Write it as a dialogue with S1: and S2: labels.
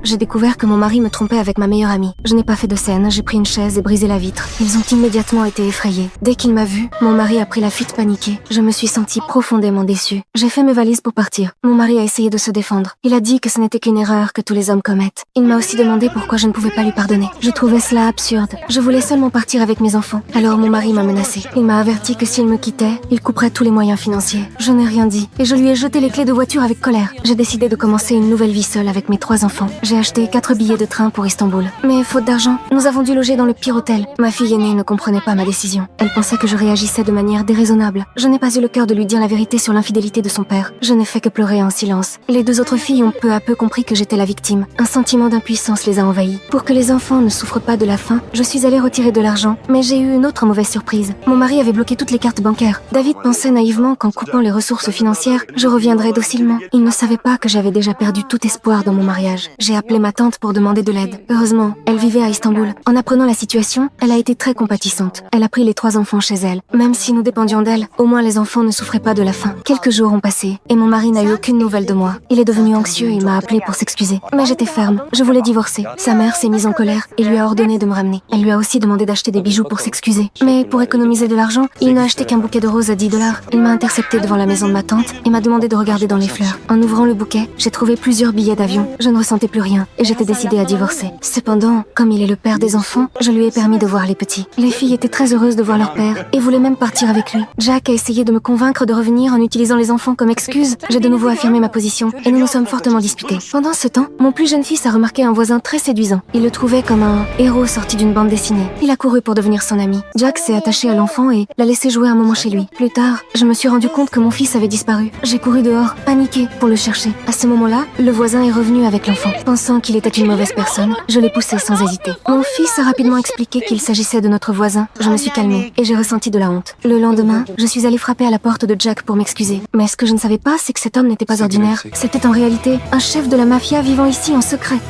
S1: j'ai découvert que mon mari me trompait avec ma meilleure amie. Je n'ai pas fait de scène, j'ai pris une chaise et brisé la vitre. Ils ont immédiatement été effrayés. Dès qu'il m'a vu, mon mari a pris la fuite paniquée. Je me suis sentie profondément déçue. J'ai fait mes valises pour partir. Mon mari a essayé de se défendre. Il a dit que ce n'était qu'une erreur que tous les hommes commettent. Il m'a aussi demandé pourquoi je ne pouvais pas lui pardonner. Je trouvais cela absurde. Je voulais seulement partir avec mes enfants. Alors mon mari m'a menacée. Il m'a averti que s'il me quittait, il couperait tous les moyens financiers. Je n'ai rien dit et je lui ai jeté les clés de voiture avec colère. J'ai décidé de commencer une nouvelle vie seule avec mes 3 enfants. J'ai acheté 4 billets de train pour Istanbul. Mais faute d'argent, nous avons dû loger dans le pire hôtel. Ma fille aînée ne comprenait pas ma décision. Elle pensait que je réagissais de manière déraisonnable. Je n'ai pas eu le cœur de lui dire la vérité sur l'infidélité de son père. Je n'ai fait que pleurer en silence. Les 2 autres filles ont peu à peu compris que j'étais la victime. Un sentiment d'impuissance les a envahies. Pour que les enfants ne souffrent pas de la faim, je suis allée retirer de l'argent. Mais j'ai eu une autre mauvaise surprise. Mon mari avait bloqué toutes les cartes bancaires. David pensait naïvement qu'en coupant les ressources financières, je reviendrais docilement. Il ne savait pas que j'avais déjà perdu tout espoir dans mon mariage. J'ai appelé ma tante pour demander de l'aide. Heureusement, elle vivait à Istanbul. En apprenant la situation, elle a été très compatissante. Elle a pris les 3 enfants chez elle. Même si nous dépendions d'elle, au moins les enfants ne souffraient pas de la faim. Quelques jours ont passé et mon mari n'a eu aucune nouvelle de moi. Il est devenu anxieux et m'a appelé pour s'excuser. Mais j'étais ferme. Je voulais divorcer. Sa mère s'est mise en colère et lui a ordonné de me ramener. Elle lui a aussi demandé d'acheter des bijoux pour s'excuser. Mais pour économiser de l'argent, il n'a acheté qu'un bouquet de roses à 10 $. Il m'a intercepté devant la maison de ma tante et m'a demandé de regarder dans les fleurs. En ouvrant le bouquet, j'ai trouvé plusieurs billets d'avion. Je ne ressentais plus rien et j'étais décidée à divorcer. Cependant, comme il est le père des enfants, je lui ai permis de voir les petits. Les filles étaient très heureuses de voir leur père et voulaient même partir avec lui. Jack a essayé de me convaincre de revenir en utilisant les enfants comme excuse. J'ai de nouveau affirmé ma position et nous nous sommes fortement disputés. Pendant ce temps, mon plus jeune fils a remarqué un voisin très séduisant. Il le trouvait comme un héros sorti d'une bande dessinée. Il a couru pour devenir son ami. Jack s'est attaché à l'enfant et l'a laissé jouer un moment chez lui. Plus tard, je me suis rendu compte que mon fils avait disparu. J'ai couru dehors, paniquée, pour le chercher. À ce moment-là, le voisin est revenu avec l'enfant. Pensant qu'il était une mauvaise personne, je l'ai poussé sans hésiter. Mon fils a rapidement expliqué qu'il s'agissait de notre voisin. Je me suis calmée et j'ai ressenti de la honte. Le lendemain, je suis allée frapper à la porte de Jack pour m'excuser. Mais ce que je ne savais pas, c'est que cet homme n'était pas ordinaire. C'était en réalité un chef de la mafia vivant ici en secret.